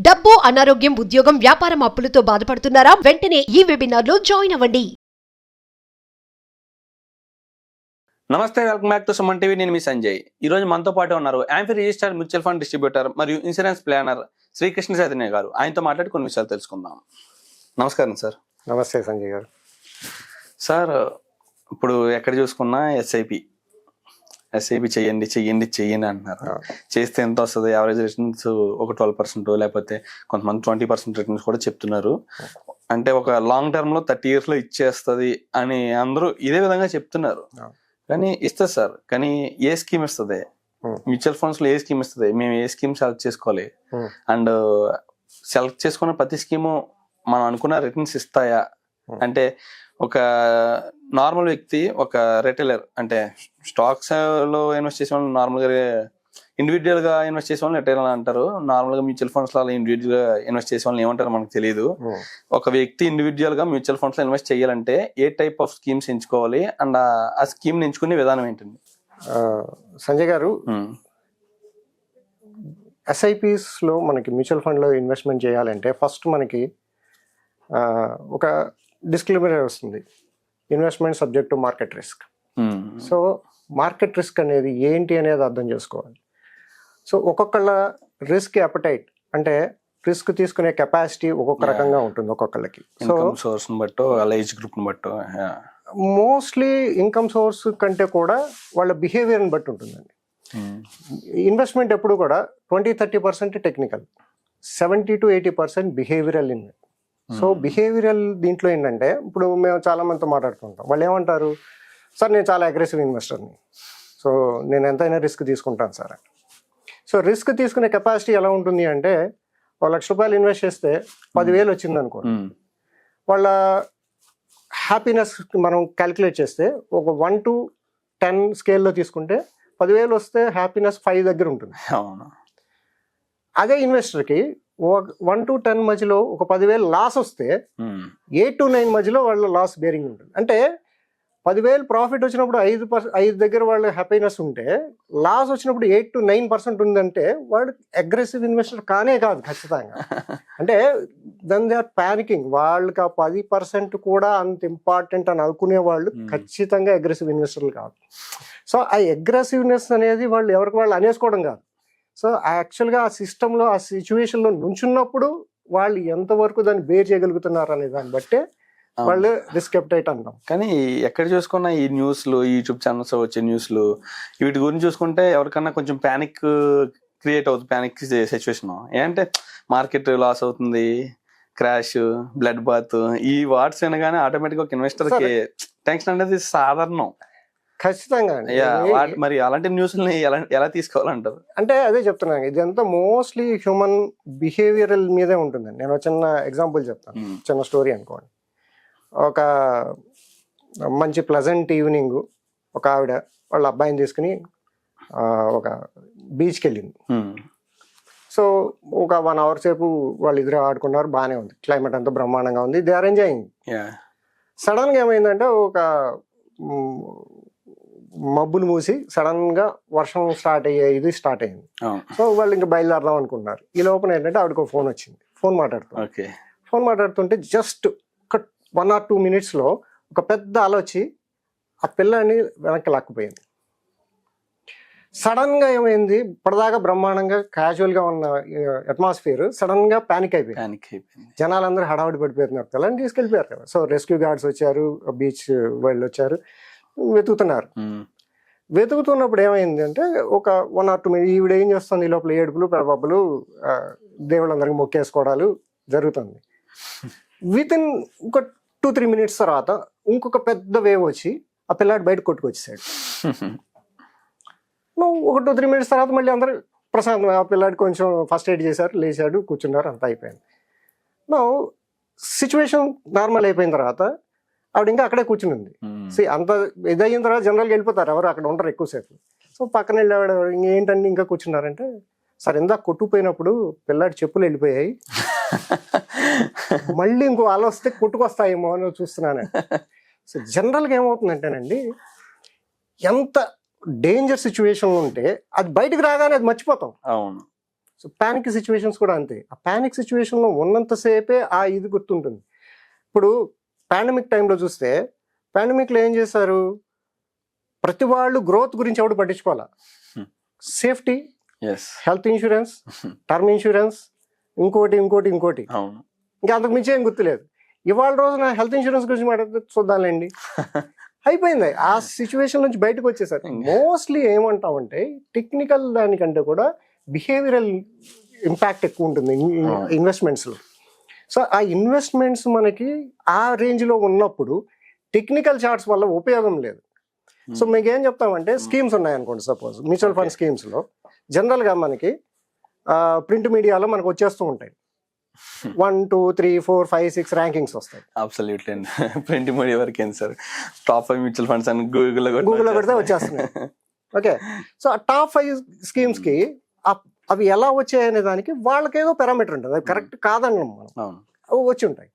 డబ్బు, అనారోగ్యం, ఉద్యోగం, వ్యాపారం అప్పులతో బాధపడుతున్నారా? వెంటనే ఈ వెబినార్ లో జాయిన్ అవ్వండి. నమస్తే, welcome back to Suman TV. నేను మీ సంజయ్. ఈ రోజు మనతో పాటు ఉన్నారు amphi registered mutual fund distributor మరియు ఇన్సూరెన్స్ ప్లానర్ శ్రీకృష్ణ చైతన్య గారు. ఆయనతో మాట్లాడి కొన్ని విషయాలు తెలుసుకుందాం. నమస్కారం సార్. నమస్తే సంజయ్ గారు. సార్, ఇప్పుడు ఎక్కడ చూసుకున్నా ఎస్ఐపి చెయ్యండి అంటున్నారు. చేస్తే ఎంత వస్తుంది? యావరేజ్ రిటర్న్స్ ఒక 12% లేకపోతే కొంతమంది 20% రిటర్న్స్ కూడా చెప్తున్నారు. అంటే ఒక లాంగ్ టర్మ్ లో 30 years లో ఇచ్చేస్తుంది అని అందరూ ఇదే విధంగా చెప్తున్నారు. కానీ ఇస్తుంది సార్, కానీ ఏ స్కీమ్ ఇస్తుంది? మ్యూచువల్ ఫండ్స్ లో ఏ స్కీమ్ ఇస్తుంది? మేము ఏ స్కీమ్ సెలెక్ట్ చేసుకోవాలి? అండ్ సెలెక్ట్ చేసుకున్న ప్రతి స్కీము మనం అనుకున్న రిటర్న్స్ ఇస్తాయా? అంటే ఒక నార్మల్ వ్యక్తి, ఒక రిటైలర్, అంటే స్టాక్స్ లో ఇన్వెస్ట్ చేసే వాళ్ళు నార్మల్ గా ఇండివిజువల్ గా ఇన్వెస్ట్ చేసే వాళ్ళు రిటైలర్ అంటారు. నార్మల్ గా మ్యూచువల్ ఫండ్స్ లో ఇండివిజువల్ గా ఇన్వెస్ట్ చేసే వాళ్ళని ఏమంటారు మనకు తెలియదు. ఒక వ్యక్తి ఇండివిజువల్ గా మ్యూచువల్ ఫండ్స్ లో ఇన్వెస్ట్ చేయాలంటే ఏ టైప్ ఆఫ్ స్కీమ్స్ ఎంచుకోవాలి అండ్ ఆ స్కీమ్ ఎంచుకునే విధానం ఏంటండి? సంజయ్ గారు, ఎస్ఐపిస్ లో మనకి మ్యూచువల్ ఫండ్ లో ఇన్వెస్ట్మెంట్ చేయాలంటే ఫస్ట్ మనకి ఒక డిస్క్లైమర్ వస్తుంది, investment subject to market risk. So market risk అనేది ఏంటి అనేది అర్థం చేసుకోవాలి. సో ఒక్కొక్కళ్ళ రిస్క్ అపటైట్, అంటే రిస్క్ తీసుకునే కెపాసిటీ ఒక్కొక్క రకంగా ఉంటుంది ఒక్కొక్కళ్ళకి. సో సోర్స్ బట్టో ఏజ్ గ్రూప్ బట్టో, మోస్ట్లీ ఇన్కమ్ సోర్స్ కంటే కూడా వాళ్ళ బిహేవియర్ని బట్టి ఉంటుందండి. ఇన్వెస్ట్మెంట్ ఎప్పుడు కూడా 20-30% technical, 70-80% behavioural invest. So behavioural దీంట్లో ఏంటంటే, ఇప్పుడు మేము చాలా మందితో మాట్లాడుతుంటాం. వాళ్ళు ఏమంటారు, సార్ నేను చాలా అగ్రెసివ్ ఇన్వెస్టర్ని, సో నేను ఎంతైనా రిస్క్ తీసుకుంటాను సార్. సో రిస్క్ తీసుకునే కెపాసిటీ ఎలా ఉంటుంది అంటే, ₹1,00,000 ఇన్వెస్ట్ చేస్తే 10,000 వచ్చింది అనుకోండి, వాళ్ళ హ్యాపీనెస్ మనం క్యాలిక్యులేట్ చేస్తే ఒక 1 to 10 స్కేల్లో తీసుకుంటే 10,000 వస్తే హ్యాపీనెస్ 5 దగ్గర ఉంటుంది. అదే ఇన్వెస్టర్కి 1 to 10 మధ్యలో ఒక 10,000 లాస్ వస్తే 8 to 9 మధ్యలో వాళ్ళ లాస్ బేరింగ్ ఉంటుంది. అంటే 10,000 ప్రాఫిట్ వచ్చినప్పుడు 5 దగ్గర వాళ్ళ హ్యాపీనెస్ ఉంటే, లాస్ వచ్చినప్పుడు 8 to 9% ఉందంటే వాడు అగ్రెసివ్ ఇన్వెస్టర్ కానే కాదు ఖచ్చితంగా. అంటే దెన్ దే ఆర్ ప్యానికింగ్. వాళ్ళకి ఆ 10% కూడా అంత ఇంపార్టెంట్ అని అనుకునే వాళ్ళు ఖచ్చితంగా అగ్రెసివ్ ఇన్వెస్టర్లు కాదు. సో ఆ అగ్రెసివ్నెస్ అనేది వాళ్ళు ఎవరికి వాళ్ళు అనేసుకోవడం కాదు. సో యాక్చువల్గా ఆ సిస్టంలో, ఆ సిచ్యువేషన్లో నుంచున్నప్పుడు వాళ్ళు ఎంతవరకు దాన్ని బేర్ చేయగలుగుతున్నారు అనే దాన్ని బట్టే వాళ్ళు రిస్క్ అప్టైట్ అంటాం. కానీ ఎక్కడ చూసుకున్నా ఈ న్యూస్లు, యూట్యూబ్ ఛానల్స్ వచ్చే న్యూస్లు, వీటి గురించి చూసుకుంటే ఎవరికన్నా కొంచెం ప్యానిక్ క్రియేట్ అవుతుంది. ప్యానిక్ సిచ్యువేషన్ ఏంటంటే మార్కెట్ లాస్ అవుతుంది, క్రాష్, బ్లడ్ బాత్, ఈ వార్డ్స్ అనగానే ఆటోమేటిక్గా ఒక ఇన్వెస్టర్కి టెన్షన్ అనేది సాధారణం. ఖచ్చితంగా. మరి అలాంటి న్యూస్ని ఎలా తీసుకోవాలంటారు? అంటే అదే చెప్తున్నాను, ఇదంతా మోస్ట్లీ హ్యూమన్ బిహేవియరల్ మీదే ఉంటుందండి. నేను చిన్న ఎగ్జాంపుల్ చెప్తాను, చిన్న స్టోరీ అనుకోండి. ఒక మంచి ప్లెజెంట్ ఈవినింగ్ ఒక ఆవిడ వాళ్ళ అబ్బాయిని తీసుకుని ఒక బీచ్కి వెళ్ళింది. సో ఒక 1 hour సేపు వాళ్ళు ఇద్దరు ఆడుకున్నారు, బాగానే ఉంది, క్లైమేట్ అంతా బ్రహ్మాండంగా ఉంది, దే ఆర్ ఎంజాయింగ్. సడన్గా ఏమైందంటే ఒక మబ్బులు మూసి సడన్ గా వర్షం స్టార్ట్ అయ్యింది. సో వాళ్ళు ఇంకా బయలుదేరదాం అనుకున్నారు. ఈ లోపల ఏంటంటే ఆవిడకు ఫోన్ వచ్చింది. ఫోన్ మాట్లాడుతుంటే జస్ట్ ఒక 1 or 2 minutes లో ఒక పెద్ద అల వచ్చి ఆ పిల్లాన్ని వెనక్కి లాక్కుపోయింది. సడన్ గా ఏమైంది, ఇప్పటిదాకా బ్రహ్మాండంగా క్యాజువల్ గా ఉన్న అట్మాస్ఫియర్ సడన్ గా పానిక్ అయిపోయింది. జనాలందరూ హడావుడి పడిపోతున్నారు, పిల్లల్ని తీసుకెళ్ళిపోయారు కదా. సో రెస్క్యూ గార్డ్స్ వచ్చారు, బీచ్ వాళ్ళు వచ్చారు, వెతుకుతున్నారు. వెతుకుతున్నప్పుడు ఏమైంది అంటే, ఒక 1 or 2 minutes ఈవిడ ఏం చేస్తుంది, ఈ లోపల ఏడుపులు, పెడబబ్బులు, దేవుళ్ళందరికీ మొక్కేసుకోవడాలు జరుగుతుంది. వితిన్ ఒక 2-3 minutes తర్వాత ఇంకొక పెద్ద వేవ్ వచ్చి ఆ పిల్లాడు బయట కొట్టుకొచ్చేసాడు. ఒక 2-3 minutes తర్వాత మళ్ళీ అందరూ ప్రశాంతం, ఆ పిల్లాడు కొంచెం ఫస్ట్ ఎయిడ్ చేశారు, లేచాడు, కూర్చున్నారు, అంతా అయిపోయింది. సిచ్యువేషన్ నార్మల్ అయిపోయిన తర్వాత ఆవిడ ఇంకా అక్కడే కూర్చుని. అంత ఇదయిన తర్వాత జనరల్గా వెళ్ళిపోతారు, ఎవరు అక్కడ ఉంటారు ఎక్కువసేపు. సో పక్కన వెళ్ళేవాడు, ఏంటండి ఇంకా కూర్చున్నారంటే, సార్ ఇందాక కొట్టుకుపోయినప్పుడు పిల్లాడి చెప్పులు వెళ్ళిపోయాయి, మళ్ళీ ఇంకో అలా వస్తే కొట్టుకొస్తాయేమో అని చూస్తున్నాను. సో జనరల్గా ఏమవుతుందంటేనండి, ఎంత డేంజర్ సిచ్యువేషన్ ఉంటే అది బయటకు రాగానే అది మర్చిపోతాం. అవును. సో ప్యానిక్ సిచ్యువేషన్స్ కూడా అంతే. ఆ ప్యానిక్ సిచ్యువేషన్లో ఉన్నంతసేపే ఆ ఇది గుర్తుంటుంది. ఇప్పుడు పాండమిక్ టైంలో చూస్తే పాండమిక్లో ఏం చేశారు, ప్రతి వాళ్ళు గ్రోత్ గురించి ఎవడు పట్టించుకోవాలా, safety, health insurance, term insurance, ఇంకోటి ఇంకా అంతకు మించి ఏం గుర్తులేదు. ఇవాళ రోజున హెల్త్ ఇన్సూరెన్స్ గురించి మాట్లాడితే చూద్దాంలేండి అయిపోయింది. ఆ సిచ్యువేషన్ నుంచి బయటకు వచ్చేసారు. మోస్ట్లీ ఏమంటామంటే టెక్నికల్ దానికంటే కూడా బిహేవియరల్ ఇంపాక్ట్ ఎక్కువ ఉంటుంది ఇన్వెస్ట్మెంట్స్లో. సో ఆ ఇన్వెస్ట్మెంట్స్ మనకి ఆ రేంజ్లో ఉన్నప్పుడు టెక్నికల్ చార్ట్స్ వల్ల ఉపయోగం లేదు. సో మీకు ఏం చెప్తామంటే స్కీమ్స్ ఉన్నాయనుకోండి, సపోజ్ మ్యూచువల్ ఫండ్ స్కీమ్స్లో జనరల్గా మనకి ప్రింట్ మీడియాలో మనకు వచ్చేస్తూ ఉంటాయి 1, 2, 3, 4, 5, 6 ర్యాంకింగ్స్ వస్తాయి. అబ్సల్యూట్లీ అండి. ప్రింట్ మీడియా వరకు ఏంటి సార్, టాప్ 5 మ్యూచువల్ ఫండ్స్ అని గూగుల్లో కొడితే వచ్చేస్తున్నాయి. ఓకే, సో ఆ టాప్ 5 స్కీమ్స్కి అవి ఎలా వచ్చాయనే దానికి వాళ్ళకేదో పారామీటర్ ఉంటుంది, అది కరెక్ట్ కాదన్నాం మనం, అవి వచ్చి ఉంటాయి.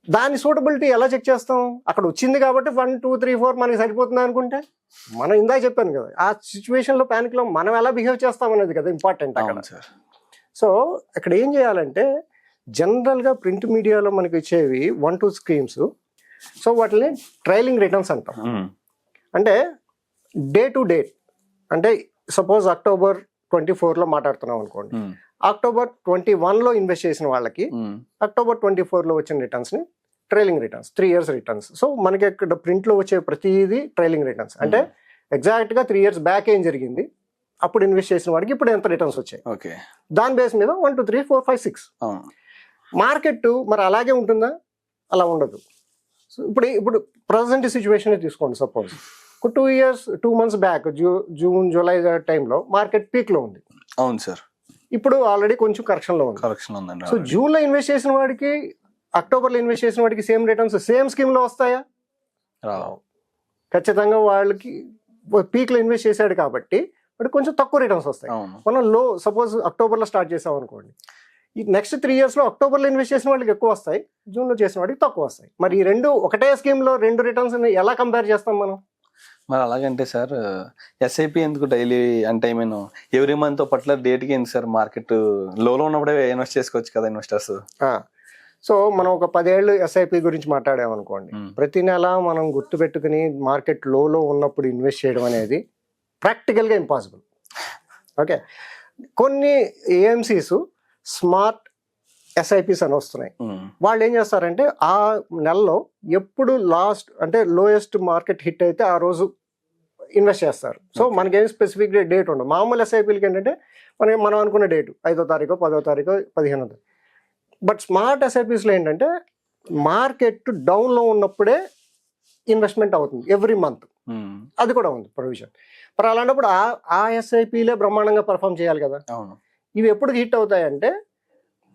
దాని సూటబిలిటీ ఎలా చెక్ చేస్తాం, అక్కడ వచ్చింది కాబట్టి 1, 2, 3, 4 మనకి సరిపోతుంది అనుకుంటే, మనం ఇందాక చెప్పాను కదా ఆ సిచ్యువేషన్లో ప్యానిక్లో మనం ఎలా బిహేవ్ చేస్తాం అనేది కదా ఇంపార్టెంట్ అక్కడ. సో ఇక్కడ ఏం చేయాలంటే జనరల్గా ప్రింట్ మీడియాలో మనకి వచ్చేవి 1, 2 స్కీమ్స్. సో వాటిని ట్రైలింగ్ రిటర్న్స్ అంటాం. అంటే డే టు డేట్, అంటే సపోజ్ October 24లో మాట్లాడుతున్నాం అనుకోండి, October 21లో ఇన్వెస్ట్ చేసిన వాళ్ళకి October 24లో వచ్చిన రిటర్న్స్ని trailing returns, 3 years returns. So మనకి ఇక్కడ ప్రింట్లో వచ్చే ప్రతిదీ ట్రైలింగ్ రిటర్న్స్. అంటే ఎగ్జాక్ట్గా 3 years బ్యాక్ ఏం జరిగింది, అప్పుడు ఇన్వెస్ట్ చేసిన వాడికి ఇప్పుడు ఎంత రిటర్న్స్ వచ్చాయి, దాని బేస్ మీద 1, 2, 3, 4, 5, 6. మార్కెట్ మరి అలాగే ఉంటుందా, అలా ఉండదు. సో ఇప్పుడు ప్రజెంట్ సిచ్యువేషన్ తీసుకోండి, suppose 2 months back June July టైంలో మార్కెట్ పీక్లో ఉంది. అవును సార్. ఇప్పుడు ఆల్రెడీ కొంచెం కరెక్షన్లో ఉంది. సో జూన్లో ఇన్వెస్ట్ చేసిన వాడికి అక్టోబర్లో ఇన్వెస్ట్ చేసిన వాడికి సేమ్ రిటర్న్స్ సేమ్ స్కీమ్లో వస్తాయా? ఖచ్చితంగా వాళ్ళకి పీక్లో ఇన్వెస్ట్ చేశాడు కాబట్టి వాడికి కొంచెం తక్కువ రిటర్న్స్ వస్తాయి. మనం సపోజ్ అక్టోబర్లో స్టార్ట్ చేసాం అనుకోండి, ఈ నెక్స్ట్ 3 yearsలో అక్టోబర్లో ఇన్వెస్ట్ చేసిన వాళ్ళకి ఎక్కువ వస్తాయి, జూన్లో చేసిన వాడికి తక్కువ వస్తాయి. మరి ఈ రెండు ఒకటే స్కీమ్లో 2 రిటర్న్స్ ఎలా కంపేర్ చేస్తాం మనం? మరి అలాగంటే సార్ ఎస్ఐపి ఎందుకు డైలీ, అంటే I mean every month particular డేట్కి ఏంటి సార్, మార్కెట్ లోలో ఉన్నప్పుడే ఇన్వెస్ట్ చేసుకోవచ్చు కదా ఇన్వెస్టర్స్. సో మనం ఒక 10 ఏళ్ళు ఎస్ఐపి గురించి మాట్లాడామనుకోండి, ప్రతి నెల మనం గుర్తుపెట్టుకుని మార్కెట్ లోలో ఉన్నప్పుడు ఇన్వెస్ట్ చేయడం అనేది ప్రాక్టికల్గా ఇంపాసిబుల్. ఓకే, కొన్ని ఏఎంసీస్ స్మార్ట్ ఎస్ఐపిస్ అని వస్తున్నాయి. వాళ్ళు ఏం చేస్తారంటే ఆ నెలలో ఎప్పుడు లాస్ట్ అంటే లోయెస్ట్ మార్కెట్ హిట్ అయితే ఆ రోజు ఇన్వెస్ట్ చేస్తారు. సో మనకేం స్పెసిఫిక్ డేట్ ఉండదు. మామూలు ఎస్ఐపీలకి ఏంటంటే మనం అనుకున్న డేటు 5వ తారీఖు, 10వ తారీఖు, 15వ తారీఖు. బట్ స్మార్ట్ ఎస్ఐపిస్లో ఏంటంటే మార్కెట్ డౌన్లో ఉన్నప్పుడే ఇన్వెస్ట్మెంట్ అవుతుంది ఎవ్రీ మంత్. అది కూడా ఉంది ప్రొవిజన్. మరి అలాంటప్పుడు ఆ ఎస్ఐపీలే బ్రహ్మాండంగా పర్ఫామ్ చేయాలి కదా. ఇవి ఎప్పుడు హిట్ అవుతాయంటే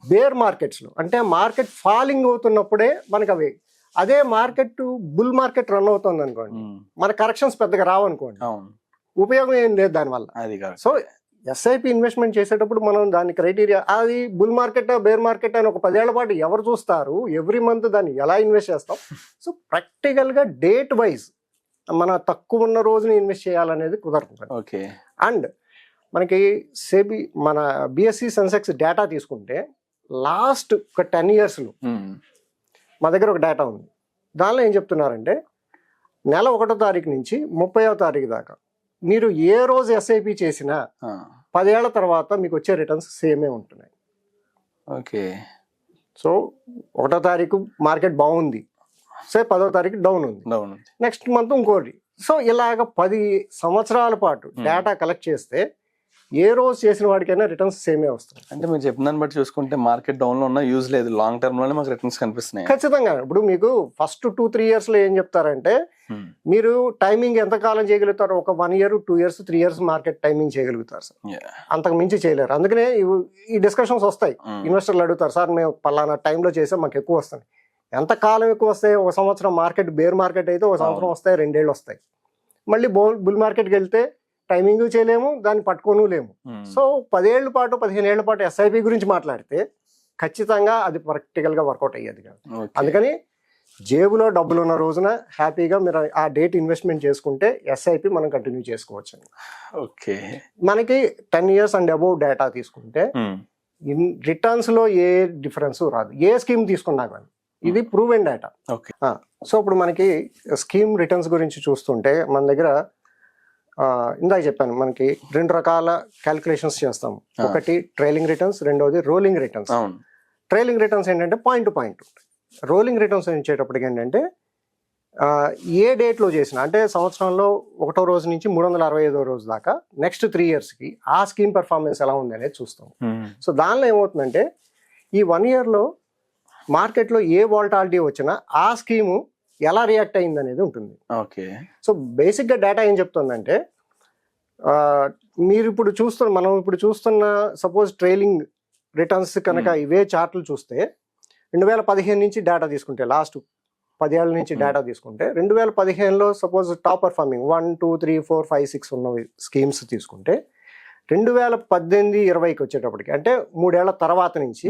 బేర్ మార్కెట్స్లో, అంటే మార్కెట్ ఫాలింగ్ అవుతున్నప్పుడే మనకు అవి. అదే మార్కెట్ బుల్ మార్కెట్ రన్ అవుతుంది అనుకోండి, మన కరెక్షన్స్ పెద్దగా రావనుకోండి, ఉపయోగం ఏం లేదు దానివల్ల. సో ఎస్ఐపి ఇన్వెస్ట్మెంట్ చేసేటప్పుడు మనం దాని క్రైటీరియా, అది బుల్ మార్కెట్ బేర్ మార్కెట్ అని ఒక 10 ఏళ్ల పాటు ఎవరు చూస్తారు, ఎవ్రీ మంత్ దాన్ని ఎలా ఇన్వెస్ట్ చేస్తాం. సో ప్రాక్టికల్గా డేట్ వైజ్ మన తక్కువ ఉన్న రోజుని ఇన్వెస్ట్ చేయాలనేది కుదరదు. ఓకే. అండ్ మనకి సెబీ మన బిఎస్సి సెన్సెక్స్ డేటా తీసుకుంటే లాస్ట్ ఒక 10 yearsలో మా దగ్గర ఒక డేటా ఉంది. దానిలో ఏం చెప్తున్నారంటే నెల 1వ తారీఖు నుంచి 30వ తారీఖు దాకా మీరు ఏ రోజు ఎస్ఐపి చేసినా 10 ఏళ్ల తర్వాత మీకు వచ్చే రిటర్న్స్ సేమే ఉంటున్నాయి. ఓకే. సో 1వ తారీఖు మార్కెట్ బాగుంది, సే 10వ తారీఖు డౌన్ ఉంది, నెక్స్ట్ మంత్ ఇంకోటి. సో ఇలాగ 10 సంవత్సరాల పాటు డేటా కలెక్ట్ చేస్తే ఏ రోజు చేసిన వాడికైనా రిటర్న్స్ సేమే వస్తాయి. అంటే మీరు చెప్పిన దాన్ని బట్టి చూసుకుంటే మార్కెట్ డౌన్ లో ఉన్న యూజ్ లేదు, లాంగ్ టర్మ్ లోనే మాకు రిటర్న్స్ కనిపిస్తున్నాయి. ఖచ్చితంగా. ఇప్పుడు మీకు ఫస్ట్ 2-3 yearsలో ఏం చెప్తారంటే మీరు టైమింగ్ ఎంత కాలం చేయగలుగుతారు, ఒక 1 year, 2 years, 3 years market timing చేయగలుగుతారు సార్, అంతకు మించి చేయలేరు. అందుకనే ఈ డిస్కషన్స్ వస్తాయి. ఇన్వెస్టర్లు అడుగుతారు, సార్ మేము పలానా టైంలో చేసాం మాకు ఎక్కువ వస్తాయి. ఎంత కాలం ఎక్కువ వస్తాయి, ఒక సంవత్సరం మార్కెట్ బేర్ మార్కెట్ అయితే ఒక సంవత్సరం వస్తాయి, 2 ఏళ్ళు వస్తాయి. మళ్ళీ బుల్ మార్కెట్కి వెళ్తే టైమింగ్ చేయలేము, దాన్ని పట్టుకోను లేము. సో 10 ఏళ్ల పాటు 15 ఏళ్ల పాటు ఎస్ఐపి గురించి మాట్లాడితే ఖచ్చితంగా అది ప్రాక్టికల్గా వర్కౌట్ అయ్యేది కాదు. అందుకని జేబులో డబ్బులు ఉన్న రోజున హ్యాపీగా మీరు ఆ డేట్ ఇన్వెస్ట్మెంట్ చేసుకుంటే ఎస్ఐపి మనం కంటిన్యూ చేసుకోవచ్చు. ఓకే, మనకి 10 years అండ్ అబౌవ్ డేటా తీసుకుంటే రిటర్న్స్ లో ఏ డిఫరెన్స్ రాదు, ఏ స్కీమ్ తీసుకున్నా కానీ. ఇది ప్రూవెన్ డేటా. ఓకే, సో ఇప్పుడు మనకి స్కీమ్ రిటర్న్స్ గురించి చూస్తుంటే మన దగ్గర ఇందాక చెప్పాను, మనకి 2 రకాల క్యాలిక్యులేషన్స్ చేస్తాం. ఒకటి ట్రైలింగ్ రిటర్న్స్, రెండోది రోలింగ్ రిటర్న్స్. ట్రైలింగ్ రిటర్న్స్ ఏంటంటే point to point. Rolling returns ఇచ్చేటప్పటికి ఏంటంటే ఏ డేట్లో చేసినా, అంటే సంవత్సరంలో 1వ రోజు నుంచి 365వ రోజు దాకా నెక్స్ట్ 3 yearsకి ఆ స్కీమ్ పెర్ఫార్మెన్స్ ఎలా ఉంది అనేది చూస్తాం. సో దానిలో ఏమవుతుందంటే ఈ 1 yearలో మార్కెట్లో ఏ వాలటాలిటీ వచ్చినా ఆ స్కీము ఎలా రియాక్ట్ అయింది అనేది ఉంటుంది. ఓకే, సో బేసిక్గా డేటా ఏం చెప్తుందంటే మనం ఇప్పుడు చూస్తున్న సపోజ్ ట్రైలింగ్ రిటర్న్స్ కనుక ఇవే చార్ట్లు చూస్తే 2015 నుంచి డేటా తీసుకుంటే, లాస్ట్ 10 ఏళ్ల నుంచి డేటా తీసుకుంటే 2015లో సపోజ్ టాప్ పర్ఫార్మింగ్ 1, 2, 3, 4, 5, 6 ఉన్న స్కీమ్స్ తీసుకుంటే 2018-20కి వచ్చేటప్పటికి, అంటే 3 ఏళ్ల తర్వాత నుంచి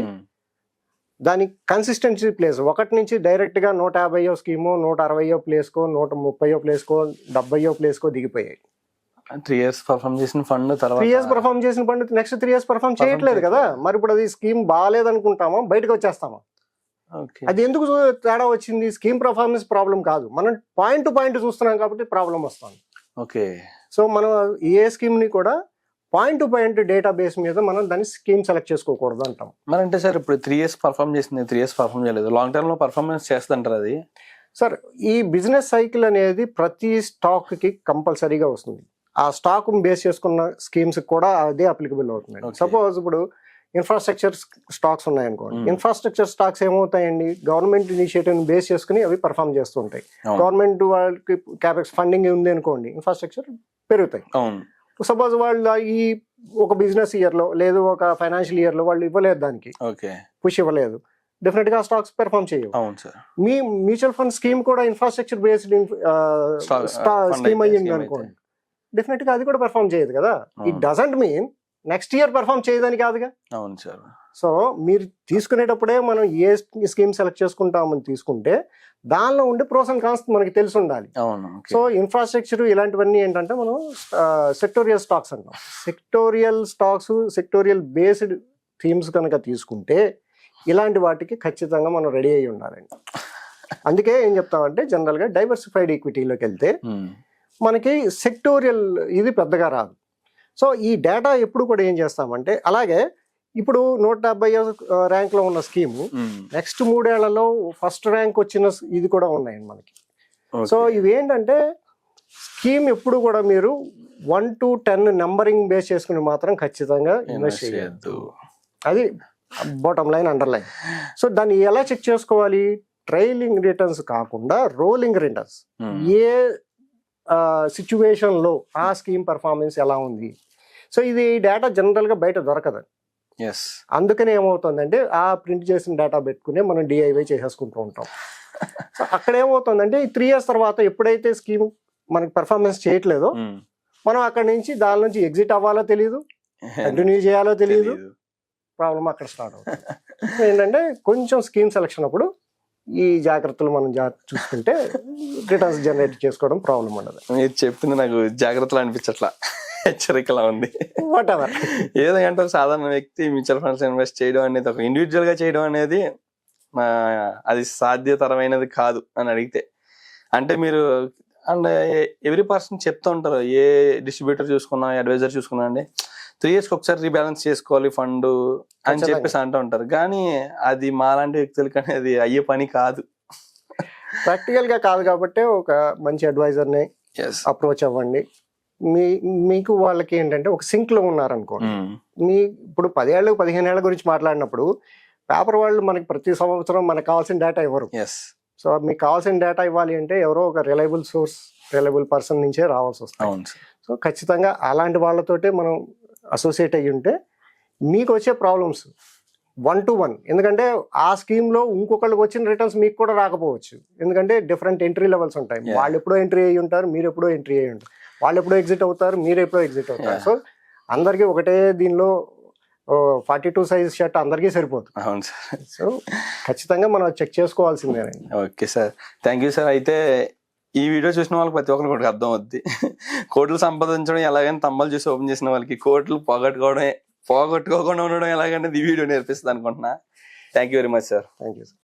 దాని కన్సిస్టెన్సీ ప్లేస్ ఒకటి నుంచి డైరెక్ట్గా 150వ స్కీమో, 160వ ప్లేస్కో, 130వ ప్లేస్కో, 70వ ప్లేస్కో దిగిపోయాయి. 3 years పర్ఫార్మ్ చేసిన ఫండ్ తర్వాత 3 years పర్ఫార్మ్ చేసిన ఫండ్ నెక్స్ట్ 3 years పర్ఫార్మ్ చేయట్లేదు కదా. మరి ఇప్పుడు అది స్కీమ్ బాగాలేదనుకుంటామా, బయటకు వచ్చేస్తామా? అది ఎందుకు తేడా వచ్చింది? స్కీమ్ పర్ఫార్మెన్స్ ప్రాబ్లం కాదు, మనం పాయింట్ టు పాయింట్ చూస్తున్నాం కాబట్టి ప్రాబ్లం వస్తుంది. ఓకే, సో మనం ఏ స్కీమ్ ని కూడా point to point data base మీద మనం దాన్ని స్కీమ్ సెలెక్ట్ చేసుకోకూడదు అంటాం. మరి అంటే సార్ ఇప్పుడు 3 years పర్ఫార్మ్ చేసింది, 3 years పర్ఫార్మ్ చేయలేదు, లాంగ్ టర్మ్ లో పర్ఫార్మెన్స్ చేస్తుంటారు అది? సార్, ఈ బిజినెస్ సైకిల్ అనేది ప్రతి స్టాక్ కి కంపల్సరీగా వస్తుంది. ఆ స్టాక్ బేస్ చేసుకున్న స్కీమ్స్ కూడా అదే అప్లికబుల్ అవుతుంది. సపోజ్ ఇప్పుడు ఇన్ఫ్రాస్ట్రక్చర్ స్టాక్స్ ఉన్నాయనుకోండి, ఇన్ఫ్రాస్ట్రక్చర్ స్టాక్స్ ఏమవుతాయండి, గవర్నమెంట్ ఇనిషియేటివ్ బేస్ చేసుకుని అవి పర్ఫామ్ చేస్తుంటాయి. గవర్నమెంట్ వాళ్ళకి క్యాపెక్స్ ఫండింగ్ ఉంది అనుకోండి, ఇన్ఫ్రాస్ట్రక్చర్ పెరుగుతాయి. సపోజ్ వాళ్ళు ఈ ఒక బిజినెస్ ఇయర్లో లేదు ఒక ఫైనాన్షియల్ ఇయర్లో వాళ్ళు ఇవ్వలేదు, దానికి పుష్ ఇవ్వలేదు, డెఫినెట్ గా స్టాక్స్ పెర్ఫామ్ చేయవు. మీ మ్యూచువల్ ఫండ్ స్కీమ్ కూడా ఇన్ఫ్రాస్ట్రక్చర్ బేస్డ్ స్కీమ్ అయ్యింది అనుకోండి, డెఫినెట్ గా అది కూడా పెర్ఫామ్ చేయదు కదా. It doesn't mean next year perform చేయదని కాదుగా. అవును సార్. సో మీరు తీసుకునేటప్పుడే మనం ఏ స్కీమ్ సెలెక్ట్ చేసుకుంటామని తీసుకుంటే దానిలో ఉండే ప్రోస్ అండ్ కాన్స్ మనకి తెలిసి ఉండాలి. సో ఇన్ఫ్రాస్ట్రక్చర్ ఇలాంటివన్నీ ఏంటంటే మనం సెక్టోరియల్ స్టాక్స్ అంటాం. Sectorial stocks, sectorial based themes కనుక తీసుకుంటే ఇలాంటి వాటికి ఖచ్చితంగా మనం రెడీ అయ్యి ఉండాలండి. అందుకే ఏం చెప్తామంటే జనరల్గా డైవర్సిఫైడ్ ఈక్విటీలోకి వెళ్తే మనకి సెక్టోరియల్ ఇది పెద్దగా రాదు. సో ఈ డేటా ఎప్పుడు కూడా ఏం చేస్తామంటే, అలాగే ఇప్పుడు 170 ర్యాంక్లో ఉన్న స్కీము నెక్స్ట్ 3 ఏళ్లలో ఫస్ట్ ర్యాంక్ వచ్చిన ఇది కూడా ఉన్నాయండి మనకి. సో ఇవి ఏంటంటే స్కీమ్ ఎప్పుడు కూడా మీరు 1 to 10 నెంబరింగ్ బేస్ చేసుకుని మాత్రం ఖచ్చితంగా ఇన్వెస్ట్ చేయొద్దు. అది bottom line, under line. So దాన్ని ఎలా చెక్ చేసుకోవాలి? ట్రైలింగ్ రిటర్న్స్ కాకుండా రోలింగ్ రిటర్న్స్, ఏ సిచ్యువేషన్లో ఆ స్కీమ్ పర్ఫార్మెన్స్ ఎలా ఉంది. సో ఇది డేటా జనరల్గా బయట దొరకదు. అందుకని ఏమవుతుందంటే ఆ ప్రింట్ చేసిన డేటా పెట్టుకుని మనం డిఐవై చేసేసుకుంటూ ఉంటాం. సో అక్కడ ఏమవుతుందంటే ఈ 3 years తర్వాత ఎప్పుడైతే స్కీమ్ మనకి పర్ఫార్మెన్స్ చేయట్లేదో మనం అక్కడ నుంచి దాని నుంచి ఎగ్జిట్ అవ్వాలో తెలియదు, కంటిన్యూ చేయాలో తెలియదు, ప్రాబ్లం అక్కడ స్టార్ట్ అవుతుంది. సో ఏంటంటే కొంచెం స్కీమ్ సెలక్షన్ అప్పుడు ఈ జాగ్రత్తలు మనం చూసుకుంటే రిటర్న్స్ జనరేట్ చేసుకోవడం ప్రాబ్లం ఉండదు. మీరు చెప్పింది నాకు జాగ్రత్తలు అనిపించట్లా, హెచ్చరికలా ఉంది. వాట్ ఎవర్ ఏదంటే సాధారణ వ్యక్తి మ్యూచువల్ ఫండ్స్ ఇన్వెస్ట్ చేయడం అనేది, ఒక ఇండివిజువల్ గా చేయడం అనేది అది సాధ్యతరమైనది కాదు అని అడిగితే, అంటే మీరు అండ్ ఎవ్రీ పర్సన్ చెప్తూ ఉంటారు, ఏ డిస్ట్రిబ్యూటర్ చూసుకున్నా, అడ్వైజర్ చూసుకున్నా అండి 3 years ఒకసారి రీబ్యాలెన్స్ చేసుకోవాలి ఫండ్ అని చెప్పేసి అంటూ ఉంటారు. కానీ అది మాలాంటి వ్యక్తులకి అనేది అయ్యే పని కాదు, ప్రాక్టికల్ గా కాదు. కాబట్టి ఒక మంచి అడ్వైజర్ని అప్రోచ్ అవ్వండి. మీకు వాళ్ళకి ఏంటంటే ఒక సింక్ లో ఉన్నారనుకోండి. మీ ఇప్పుడు 10 ఏళ్ళు 15 ఏళ్ల గురించి మాట్లాడినప్పుడు పేపర్ వాళ్ళు మనకి ప్రతి సంవత్సరం మనకు కావాల్సిన డేటా ఇవ్వరు. సో మీకు కావాల్సిన డేటా ఇవ్వాలి అంటే ఎవరో ఒక రిలయబుల్ సోర్స్, రిలయబుల్ పర్సన్ నుంచే రావాల్సి వస్తుంది. సో ఖచ్చితంగా అలాంటి వాళ్ళతోటే మనం అసోసియేట్ అయ్యి ఉంటే మీకు వచ్చే ప్రాబ్లమ్స్ 1 to 1, ఎందుకంటే ఆ స్కీమ్లో ఇంకొకళ్ళకి వచ్చిన రిటర్న్స్ మీకు కూడా రాకపోవచ్చు. ఎందుకంటే డిఫరెంట్ ఎంట్రీ లెవెల్స్ ఉంటాయి. వాళ్ళు ఎప్పుడో ఎంట్రీ అయ్యి ఉంటారు, మీరు ఎప్పుడో ఎంట్రీ అయ్యి ఉంటారు. వాళ్ళు ఎప్పుడో ఎగ్జిట్ అవుతారు, మీరు ఎప్పుడో ఎగ్జిట్ అవుతారు. సో అందరికీ ఒకటే దీనిలో 42 సైజ్ షర్ట్ అందరికీ సరిపోతుంది. అవును సార్. సో ఖచ్చితంగా మనం చెక్ చేసుకోవాల్సిందేనండి. Okay sir, thank you sir. అయితే ఈ వీడియో చూసిన వాళ్ళకి ప్రతి ఒక్కరికి ఒకటి అర్థం అవుద్ది. కోట్లు సంపాదించడం ఎలాగని తమ్మలు చూసి ఓపెన్ చేసిన వాళ్ళకి కోట్లు పోగొట్టుకోకుండా ఉండడం ఎలాగనేది ఈ వీడియో నేర్పిస్తుంది అనుకుంటున్నా. Thank you very much sir. Thank you sir.